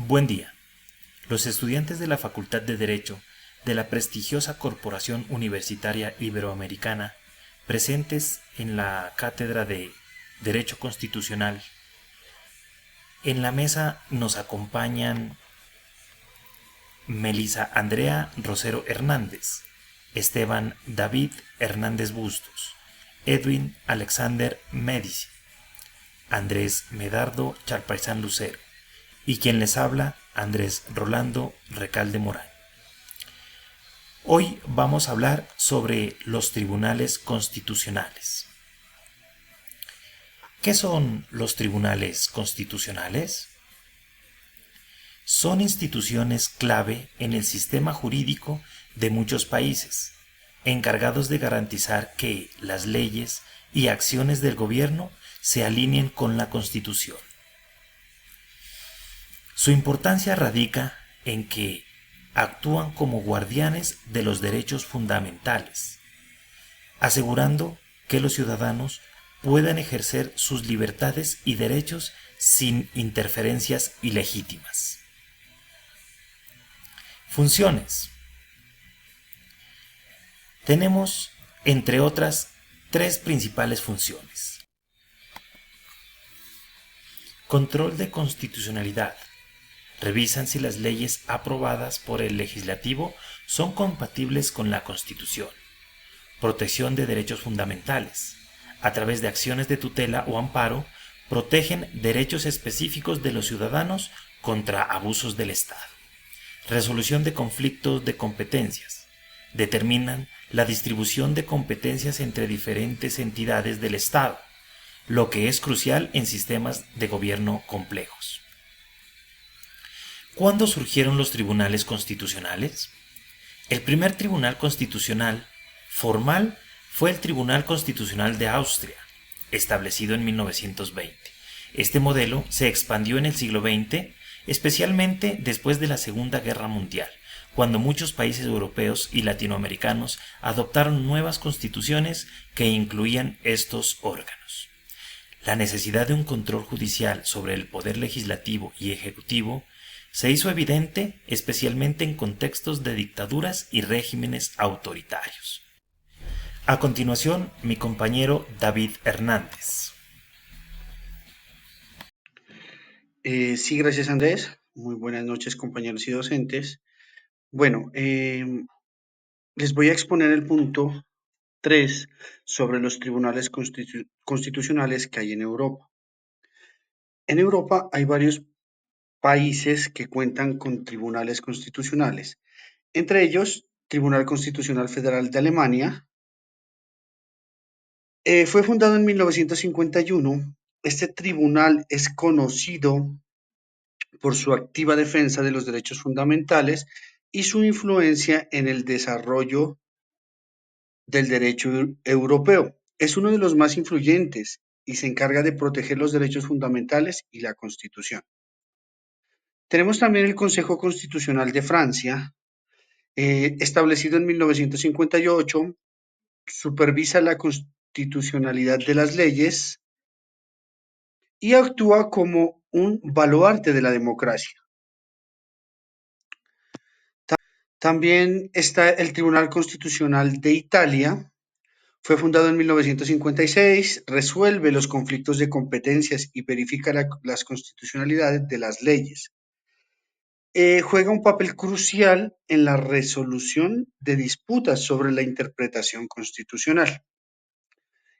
Buen día. Los estudiantes de la Facultad de Derecho de la prestigiosa Corporación Universitaria Iberoamericana, presentes en la Cátedra de Derecho Constitucional, en la mesa nos acompañan Melisa Andrea Rosero Hernández, Esteban David Hernández Bustos, Edwin Alexander Médici, Andrés Medardo Charpaizán Lucero y quien les habla, Andrés Rolando Recalde Morán. Hoy vamos a hablar sobre los tribunales constitucionales. ¿Qué son los tribunales constitucionales? Son instituciones clave en el sistema jurídico de muchos países, encargados de garantizar que las leyes y acciones del gobierno se alineen con la Constitución. Su importancia radica en que actúan como guardianes de los derechos fundamentales, asegurando que los ciudadanos puedan ejercer sus libertades y derechos sin interferencias ilegítimas. Funciones. Tenemos, entre otras, tres principales funciones. Control de constitucionalidad. Revisan si las leyes aprobadas por el legislativo son compatibles con la Constitución. Protección de derechos fundamentales. A través de acciones de tutela o amparo, protegen derechos específicos de los ciudadanos contra abusos del Estado. Resolución de conflictos de competencias. Determinan la distribución de competencias entre diferentes entidades del Estado, lo que es crucial en sistemas de gobierno complejos. ¿Cuándo surgieron los tribunales constitucionales? El primer tribunal constitucional formal fue el Tribunal Constitucional de Austria, establecido en 1920. Este modelo se expandió en el siglo XX, especialmente después de la Segunda Guerra Mundial, cuando muchos países europeos y latinoamericanos adoptaron nuevas constituciones que incluían estos órganos. La necesidad de un control judicial sobre el poder legislativo y ejecutivo se hizo evidente especialmente en contextos de dictaduras y regímenes autoritarios. A continuación, mi compañero David Hernández. Sí, gracias Andrés. Muy buenas noches compañeros y docentes. Bueno, les voy a exponer el punto 3 sobre los tribunales constitucionales que hay en Europa. En Europa hay varios países que cuentan con tribunales constitucionales, entre ellos Tribunal Constitucional Federal de Alemania. Fue fundado en 1951. Este tribunal es conocido por su activa defensa de los derechos fundamentales y su influencia en el desarrollo del derecho europeo. Es uno de los más influyentes y se encarga de proteger los derechos fundamentales y la Constitución. Tenemos también el Consejo Constitucional de Francia, establecido en 1958, supervisa la constitucionalidad de las leyes y actúa como un baluarte de la democracia. También está el Tribunal Constitucional de Italia. Fue fundado en 1956, resuelve los conflictos de competencias y verifica las constitucionalidades de las leyes. Juega un papel crucial en la resolución de disputas sobre la interpretación constitucional.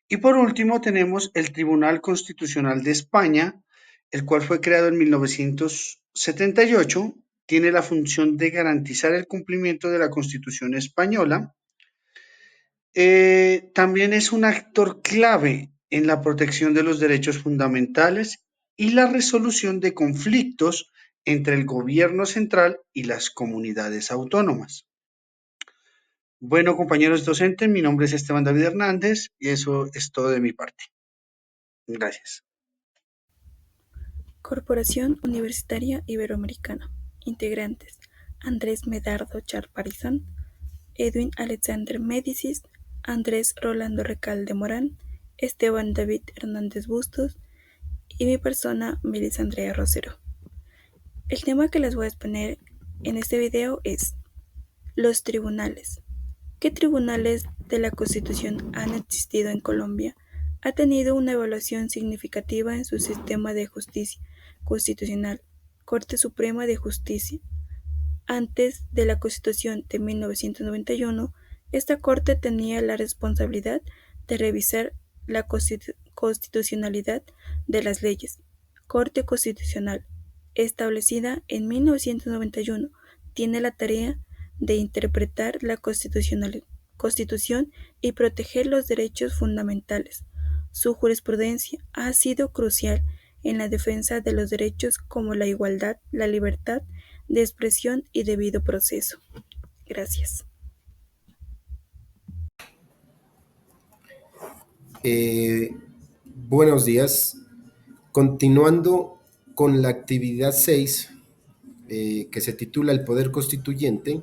Y por último tenemos el Tribunal Constitucional de España, el cual fue creado en 1978, tiene la función de garantizar el cumplimiento de la Constitución española. También es un actor clave en la protección de los derechos fundamentales y la resolución de conflictos entre el gobierno central y las comunidades autónomas. Bueno, compañeros docentes, mi nombre es Esteban David Hernández y eso es todo de mi parte. Gracias. Corporación Universitaria Iberoamericana. Integrantes: Andrés Medardo Charparizán, Edwin Alexander Médicis, Andrés Rolando Recalde Morán, Esteban David Hernández Bustos y mi persona, Melisa Andrea Rosero. El tema que les voy a exponer en este video es los tribunales. ¿Qué tribunales de la Constitución han existido en Colombia? Ha tenido una evaluación significativa en su sistema de justicia constitucional, Corte Suprema de Justicia. Antes de la Constitución de 1991, esta Corte tenía la responsabilidad de revisar la constitucionalidad de las leyes. Corte Constitucional, establecida en 1991, tiene la tarea de interpretar la Constitución y proteger los derechos fundamentales. Su jurisprudencia ha sido crucial en la defensa de los derechos como la igualdad, la libertad de expresión y debido proceso. Gracias. Buenos días. Continuando con la actividad 6, que se titula El Poder Constituyente,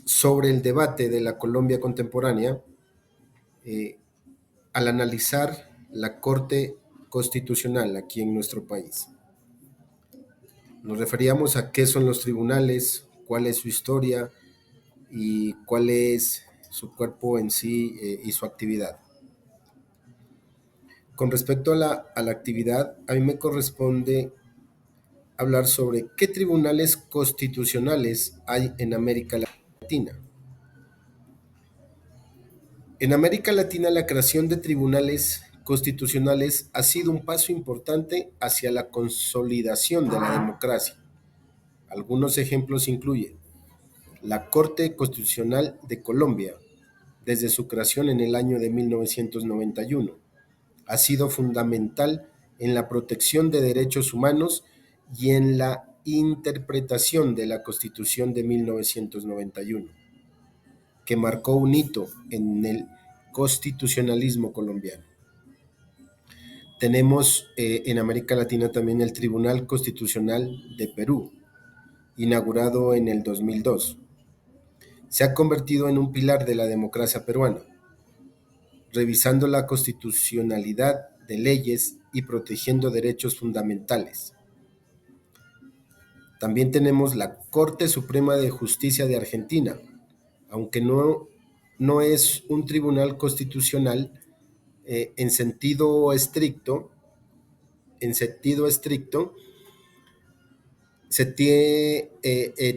sobre el debate de la Colombia contemporánea, al analizar la Corte Constitucional aquí en nuestro país. Nos referíamos a qué son los tribunales, cuál es su historia y cuál es su cuerpo en sí y su actividad. Con respecto a la actividad, a mí me corresponde hablar sobre qué tribunales constitucionales hay en América Latina. En América Latina, la creación de tribunales constitucionales ha sido un paso importante hacia la consolidación de la democracia. Algunos ejemplos incluyen la Corte Constitucional de Colombia, desde su creación en el año de 1991. Ha sido fundamental en la protección de derechos humanos y en la interpretación de la Constitución de 1991, que marcó un hito en el constitucionalismo colombiano. Tenemos en América Latina también el Tribunal Constitucional de Perú, inaugurado en el 2002. Se ha convertido en un pilar de la democracia peruana, revisando la constitucionalidad de leyes y protegiendo derechos fundamentales. También tenemos la Corte Suprema de Justicia de Argentina, aunque no es un tribunal constitucional en sentido estricto,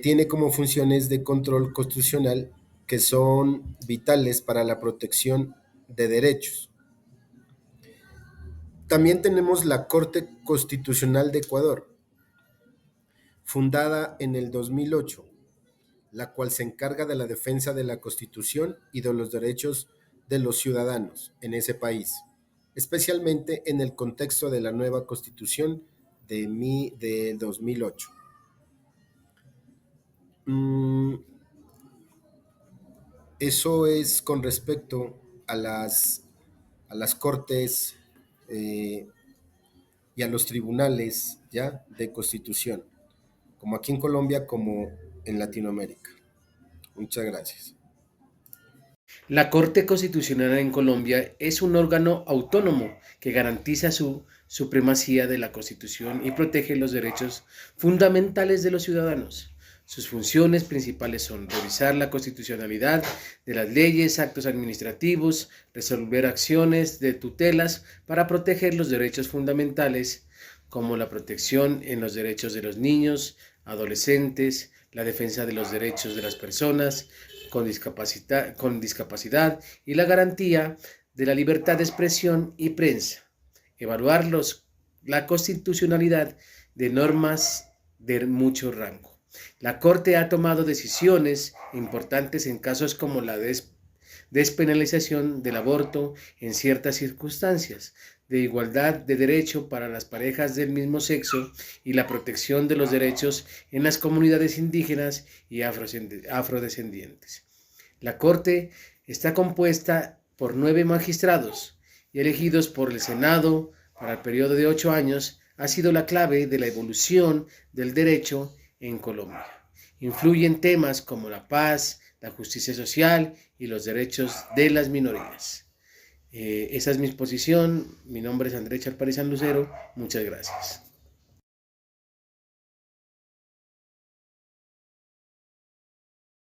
tiene como funciones de control constitucional que son vitales para la protección de derechos. También tenemos la Corte Constitucional de Ecuador, fundada en el 2008, la cual se encarga de la defensa de la Constitución y de los derechos de los ciudadanos en ese país, especialmente en el contexto de la nueva Constitución de 2008. Eso es con respecto a las cortes y a los tribunales ya de constitución, como aquí en Colombia como en Latinoamérica. Muchas gracias. La Corte Constitucional en Colombia es un órgano autónomo que garantiza su supremacía de la Constitución y protege los derechos fundamentales de los ciudadanos. Sus funciones principales son revisar la constitucionalidad de las leyes, actos administrativos, resolver acciones de tutelas para proteger los derechos fundamentales, como la protección en los derechos de los niños, adolescentes, la defensa de los derechos de las personas con discapacidad y la garantía de la libertad de expresión y prensa. Evaluar la constitucionalidad de normas de mucho rango. La Corte ha tomado decisiones importantes en casos como la despenalización del aborto en ciertas circunstancias, de igualdad de derecho para las parejas del mismo sexo y la protección de los derechos en las comunidades indígenas y afrodescendientes. La Corte está compuesta por 9 magistrados y elegidos por el Senado para el periodo de 8 años. Ha sido la clave de la evolución del derecho en Colombia. Influye en temas como la paz, la justicia social y los derechos de las minorías. Esa es mi exposición. Mi nombre es Andrés Charparizán Lucero. Muchas gracias.